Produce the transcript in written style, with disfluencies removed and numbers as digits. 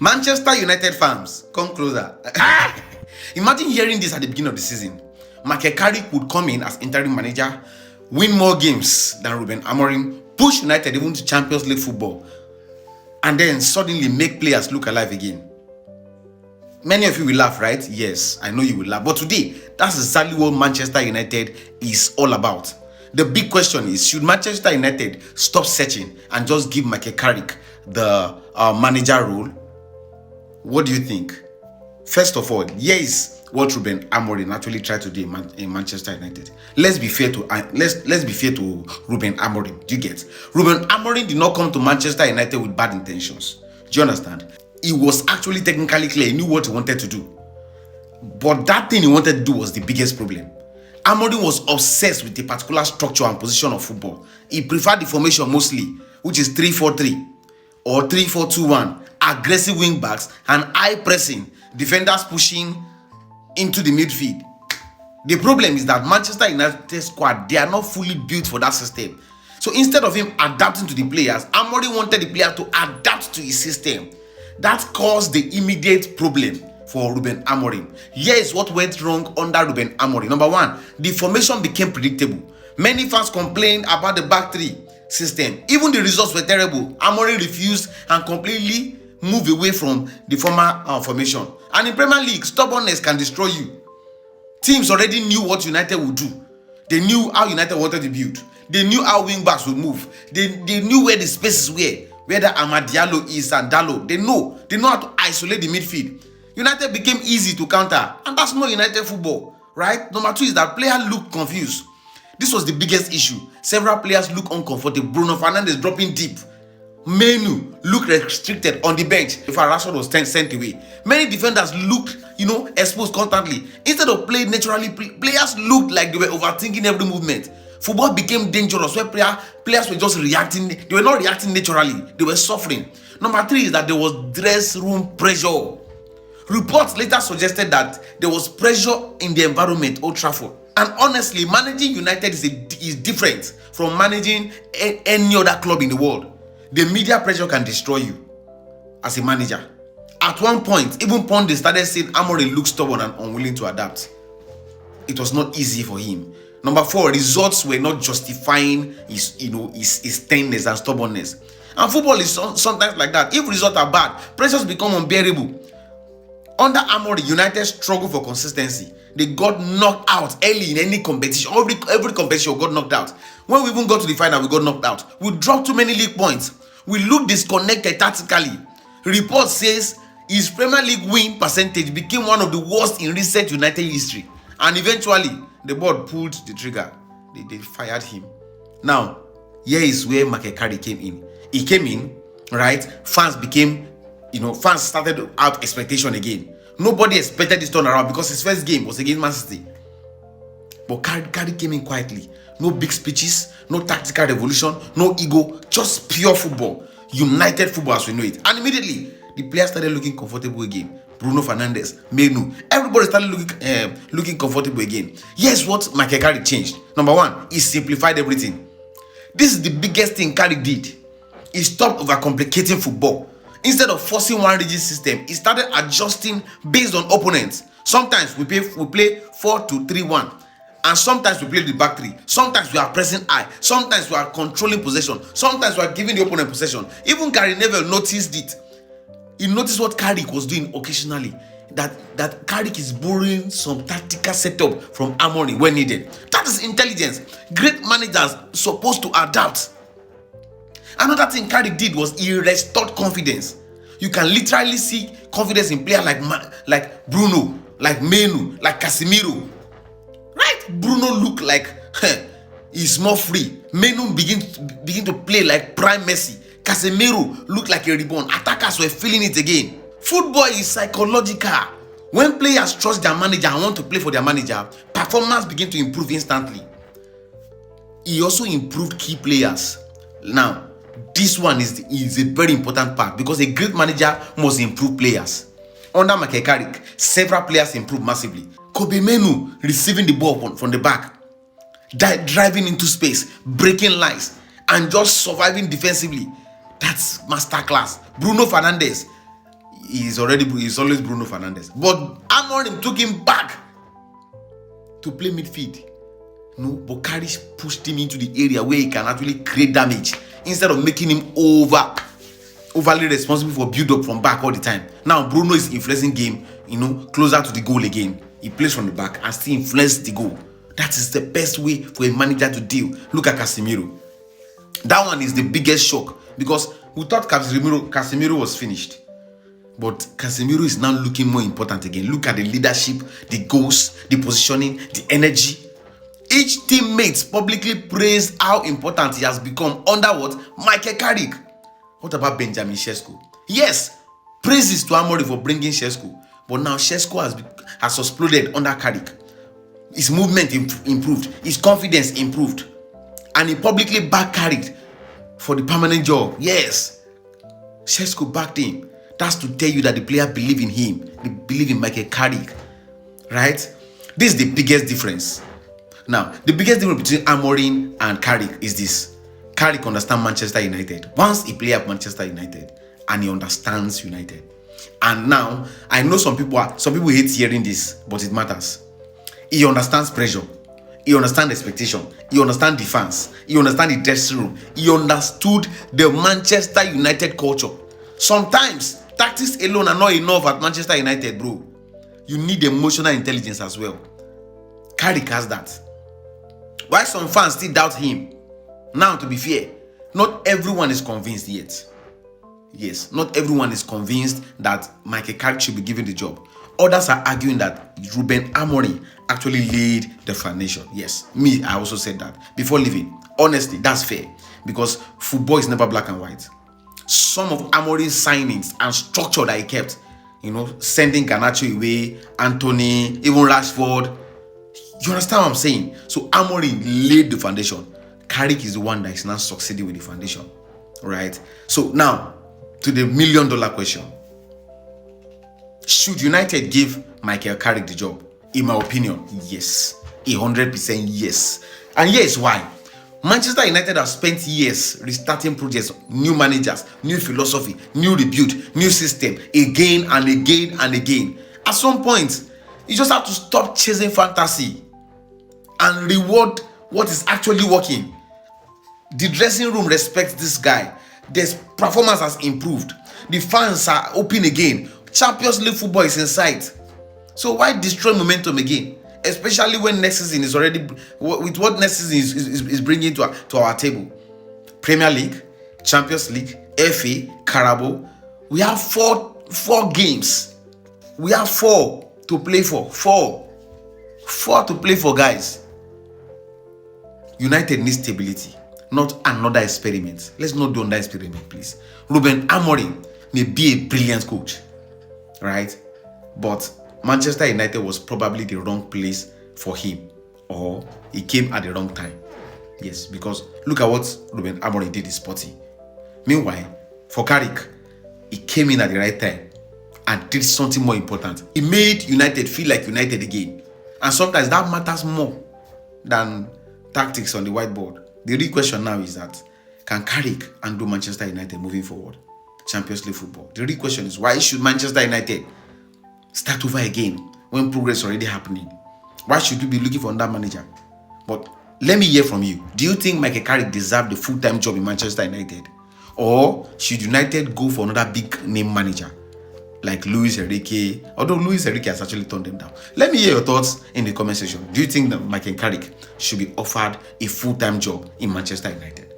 Manchester United fans, come closer. Imagine hearing this at the beginning of the season. Michael Carrick would come in as interim manager, win more games than Ruben Amorim, push United even to Champions League football, and then suddenly make players look alive again. Many of you will laugh, right? Yes, I know you will laugh. But today, that's exactly what Manchester United is all about. The big question is, should Manchester United stop searching and just give Michael Carrick the manager role? What do you think? First of all, here is what Ruben Amorim actually tried to do in Manchester United. Let's be fair to Ruben Amorim. Do you get? Ruben Amorim did not come to Manchester United with bad intentions. Do you understand? He was actually technically clear. He knew what he wanted to do. But that thing he wanted to do was the biggest problem. Amorim was obsessed with a particular structure and position of football. He preferred the formation mostly, which is 3-4-3 or 3-4-2-1. Aggressive wing backs and high pressing, defenders pushing into the midfield. The problem is that Manchester United squad, they are not fully built for that system. So instead of him adapting to the players, Amorim wanted the player to adapt to his system. That caused the immediate problem for Ruben Amorim. Here is what went wrong under Ruben Amorim. Number one, the formation became predictable. Many fans complained about the back three system. Even the results were terrible. Amorim refused and completely moved away from the former formation. And in Premier League, stubbornness can destroy you. Teams already knew what United would do. They knew how United wanted to build. They knew how wing backs would move. They knew where the spaces were, where the Amad Diallo is and Dallo. They know how to isolate the midfield. United became easy to counter, and that's not United football, right? Number two is that players look confused. This was the biggest issue. Several players look uncomfortable. Bruno Fernandes dropping deep. Mainoo looked restricted on the bench if Rashford was sent away. Many defenders looked, exposed constantly. Instead of playing naturally, players looked like they were overthinking every movement. Football became dangerous where players were just reacting. They were not reacting naturally. They were suffering. Number three is that there was dressing room pressure. Reports later suggested that there was pressure in the environment, Old Trafford. And honestly, managing United is different from managing any other club in the world. The media pressure can destroy you as a manager. At one point, even pundits started saying Amorim looked stubborn and unwilling to adapt. It was not easy for him. Number four, results were not justifying his sternness and stubbornness. And football is sometimes like that. If results are bad, pressures become unbearable. Under Amorim, United struggled for consistency. They got knocked out early in any competition. Every competition got knocked out. When we even got to the final, we got knocked out. We dropped too many league points. We looked disconnected tactically. Report says his Premier League win percentage became one of the worst in recent United history. And eventually, the board pulled the trigger. They fired him. Now, here is where Michael Carrick came in. He came in, right? Fans started to have expectation again. Nobody expected this turnaround because his first game was against Man City. But Carrick came in quietly. No big speeches, no tactical revolution, no ego, just pure football. United football as we know it. And immediately, the players started looking comfortable again. Bruno Fernandes, Mainoo, everybody started looking comfortable again. Here's what Michael Carrick changed. Number one, he simplified everything. This is the biggest thing Carrick did. He stopped overcomplicating football. Instead of forcing one rigid system, he started adjusting based on opponents. Sometimes we play 4-2-3-1. And sometimes we play the back three. Sometimes we are pressing high. Sometimes we are controlling possession. Sometimes we are giving the opponent possession. Even Gary Neville noticed it. He noticed what Carrick was doing occasionally. That Carrick is borrowing some tactical setup from Amorim when needed. That is intelligence. Great managers supposed to adapt. Another thing Carrick did was he restored confidence. You can literally see confidence in players like Bruno, like Mainoo, like Casemiro. Right? Bruno looked like he's more free. Mainoo begin to play like prime Messi. Casemiro looked like a reborn. Attackers were feeling it again. Football is psychological. When players trust their manager and want to play for their manager, performance begin to improve instantly. He also improved key players. Now, this one is a very important part because a great manager must improve players. Under Michael Carrick, several players improved massively. Mainoo receiving the ball from the back, driving into space, breaking lines, and just surviving defensively. That's masterclass. Bruno Fernandes, he's always Bruno Fernandes. But Amorim took him back to play midfield. No, but Carrick pushed him into the area where he can actually create damage instead of making him overly responsible for build-up from back all the time. Now Bruno is influencing game, closer to the goal again. He plays from the back and still influences the goal. That is the best way for a manager to deal. Look at Casemiro. That one is the biggest shock because we thought Casemiro was finished. But Casemiro is now looking more important again. Look at the leadership, the goals, the positioning, the energy. Each teammate publicly praised how important he has become under Michael Carrick. What about Benjamin Sesko? Yes, praises to Amorim for bringing Sesko. But now Sesko has exploded under Carrick. His movement improved. His confidence improved. And he publicly backed Carrick for the permanent job. Yes, Sesko backed him. That's to tell you that the player believe in him. They believe in Michael Carrick. Right? This is the biggest difference. Now, the biggest difference between Amorim and Carrick is this. Carrick understands Manchester United. Once he plays at Manchester United and he understands United. And now, I know some people hate hearing this, but it matters. He understands pressure. He understands expectation. He understands defense. He understands the dressing room. He understood the Manchester United culture. Sometimes, tactics alone are not enough at Manchester United, bro. You need emotional intelligence as well. Carrick has that. Why some fans still doubt him? Now, to be fair, not everyone is convinced yet. Yes, not everyone is convinced that Michael Carrick should be given the job. Others are arguing that Ruben Amorim actually laid the foundation. Yes, me, I also said that before leaving. Honestly, that's fair because football is never black and white. Some of Amorim's signings and structure that he kept, sending Garnacho away, Anthony, even Rashford. You understand what I'm saying? So Amorim laid the foundation. Carrick is the one that is now succeeding with the foundation. Right? So now, to the $1 million question. Should United give Michael Carrick the job? In my opinion, yes. 100% yes. And here's why. Manchester United have spent years restarting projects, new managers, new philosophy, new rebuild, new system, again and again and again. At some point, you just have to stop chasing fantasy and reward what is actually working. The dressing room respects this guy. Their performance has improved. The fans are open again. Champions League football is in sight. So why destroy momentum again? Especially when next season is already with what next season is bringing to our table. Premier League, Champions League, FA, Carabao. We have four games. We have 4 to play for. 4 to play for, guys. United needs stability, not another experiment. Let's not do another experiment, please. Ruben Amorim may be a brilliant coach, right? But Manchester United was probably the wrong place for him, or he came at the wrong time. Yes, because look at what Ruben Amorim did in Sporting. Meanwhile, for Carrick, he came in at the right time and did something more important. He made United feel like United again. And sometimes that matters more than tactics on the whiteboard. The real question now is that, can Carrick undo Manchester United moving forward? Champions League football. The real question is, why should Manchester United start over again when progress is already happening? Why should we be looking for another manager? But let me hear from you. Do you think Michael Carrick deserved the full-time job in Manchester United? Or should United go for another big name manager like Luis Enrique? Although Luis Enrique has actually turned them down. Let me hear your thoughts in the comment section. Do you think that Michael Carrick should be offered a full-time job in Manchester United?